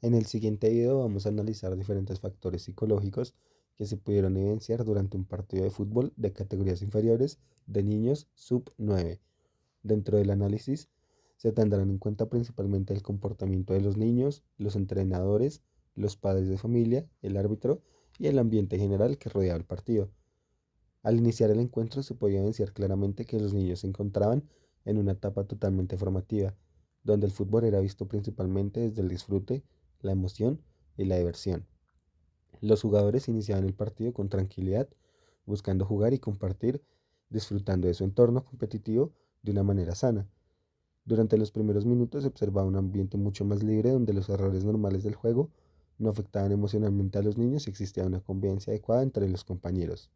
En el siguiente video vamos a analizar diferentes factores psicológicos que se pudieron evidenciar durante un partido de fútbol de categorías inferiores de niños sub 9. Dentro del análisis se tendrán en cuenta principalmente el comportamiento de los niños, los entrenadores, los padres de familia, el árbitro y el ambiente general que rodeaba el partido. Al iniciar el encuentro se podía evidenciar claramente que los niños se encontraban en una etapa totalmente formativa, donde el fútbol era visto principalmente desde el disfrute, la emoción y la diversión. Los jugadores iniciaban el partido con tranquilidad, buscando jugar y compartir, disfrutando de su entorno competitivo de una manera sana. Durante los primeros minutos se observaba un ambiente mucho más libre donde los errores normales del juego no afectaban emocionalmente a los niños y existía una convivencia adecuada entre los compañeros.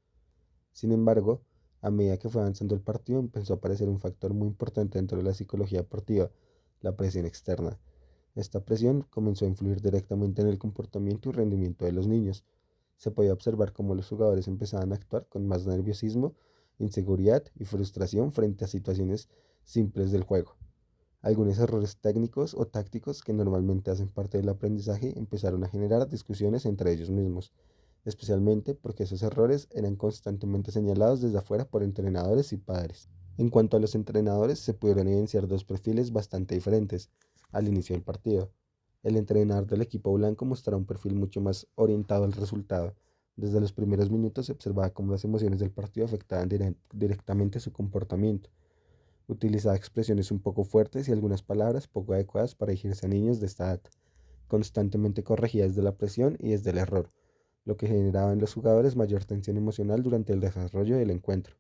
Sin embargo, a medida que fue avanzando el partido empezó a aparecer un factor muy importante dentro de la psicología deportiva, la presión externa. Esta presión comenzó a influir directamente en el comportamiento y rendimiento de los niños. Se podía observar cómo los jugadores empezaban a actuar con más nerviosismo, inseguridad y frustración frente a situaciones simples del juego. Algunos errores técnicos o tácticos que normalmente hacen parte del aprendizaje empezaron a generar discusiones entre ellos mismos, especialmente porque esos errores eran constantemente señalados desde afuera por entrenadores y padres. En cuanto a los entrenadores, se pudieron evidenciar dos perfiles bastante diferentes al inicio del partido. El entrenador del equipo blanco mostraba un perfil mucho más orientado al resultado. Desde los primeros minutos se observaba cómo las emociones del partido afectaban directamente su comportamiento. Utilizaba expresiones un poco fuertes y algunas palabras poco adecuadas para dirigirse a niños de esta edad, constantemente corregía desde la presión y desde el error, lo que generaba en los jugadores mayor tensión emocional durante el desarrollo del encuentro.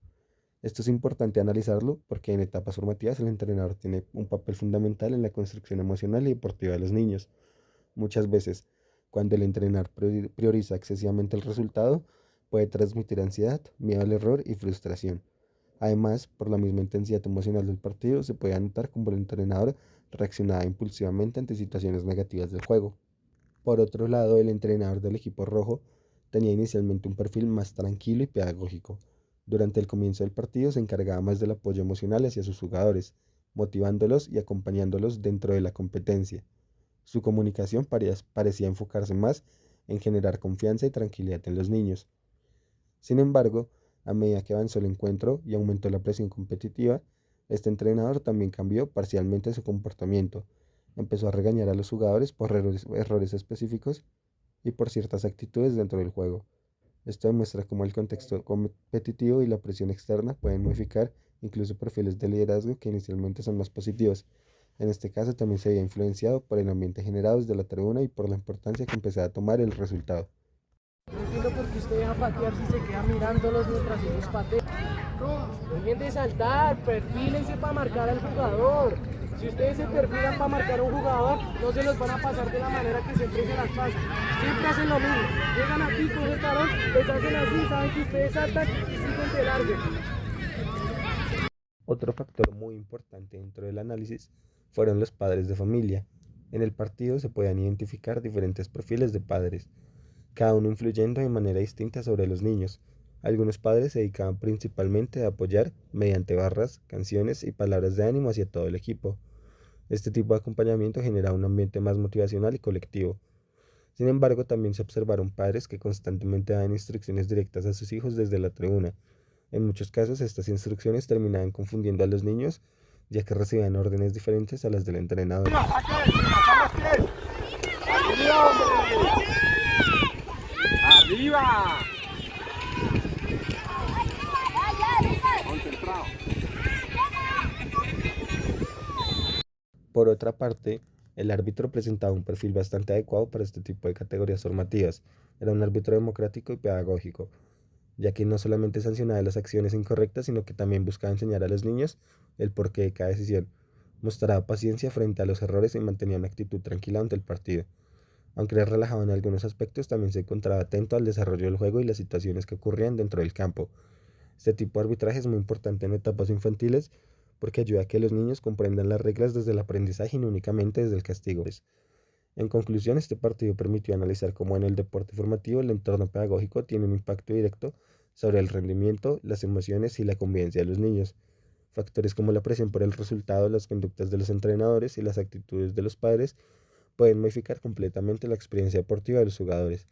Esto es importante analizarlo porque en etapas formativas el entrenador tiene un papel fundamental en la construcción emocional y deportiva de los niños. Muchas veces, cuando el entrenador prioriza excesivamente el resultado, puede transmitir ansiedad, miedo al error y frustración. Además, por la misma intensidad emocional del partido, se puede anotar cómo el entrenador reaccionaba impulsivamente ante situaciones negativas del juego. Por otro lado, el entrenador del equipo rojo tenía inicialmente un perfil más tranquilo y pedagógico. Durante el comienzo del partido se encargaba más del apoyo emocional hacia sus jugadores, motivándolos y acompañándolos dentro de la competencia. Su comunicación parecía enfocarse más en generar confianza y tranquilidad en los niños. Sin embargo, a medida que avanzó el encuentro y aumentó la presión competitiva, este entrenador también cambió parcialmente su comportamiento. Empezó a regañar a los jugadores por errores específicos y por ciertas actitudes dentro del juego. Esto demuestra cómo el contexto competitivo y la presión externa pueden modificar incluso perfiles de liderazgo que inicialmente son más positivos. En este caso también se había influenciado por el ambiente generado desde la tribuna y por la importancia que empezaba a tomar el resultado. No entiendo por qué usted deja patear si se queda mirándolos mientras ellos patean. Dejen de saltar, perfílense para marcar al jugador. Si ustedes se perfilan para marcar a un jugador, no se los van a pasar de la manera que siempre se las pasan. Siempre hacen lo mismo. Llegan aquí, cogen el balón, les hacen así, saben que ustedes saltan y siguen de largo. Otro factor muy importante dentro del análisis fueron los padres de familia. En el partido se podían identificar diferentes perfiles de padres, cada uno influyendo de manera distinta sobre los niños. Algunos padres se dedicaban principalmente a apoyar mediante barras, canciones y palabras de ánimo hacia todo el equipo. Este tipo de acompañamiento generaba un ambiente más motivacional y colectivo. Sin embargo, también se observaron padres que constantemente daban instrucciones directas a sus hijos desde la tribuna. En muchos casos, estas instrucciones terminaban confundiendo a los niños, ya que recibían órdenes diferentes a las del entrenador. ¡Arriba! Concentrado. Por otra parte, el árbitro presentaba un perfil bastante adecuado para este tipo de categorías formativas. Era un árbitro democrático y pedagógico, ya que no solamente sancionaba las acciones incorrectas, sino que también buscaba enseñar a los niños el porqué de cada decisión. Mostraba paciencia frente a los errores y mantenía una actitud tranquila ante el partido. Aunque era relajado en algunos aspectos, también se encontraba atento al desarrollo del juego y las situaciones que ocurrían dentro del campo. Este tipo de arbitraje es muy importante en etapas infantiles porque ayuda a que los niños comprendan las reglas desde el aprendizaje y no únicamente desde el castigo. En conclusión, este partido permitió analizar cómo en el deporte formativo el entorno pedagógico tiene un impacto directo sobre el rendimiento, las emociones y la convivencia de los niños. Factores como la presión por el resultado, las conductas de los entrenadores y las actitudes de los padres pueden modificar completamente la experiencia deportiva de los jugadores.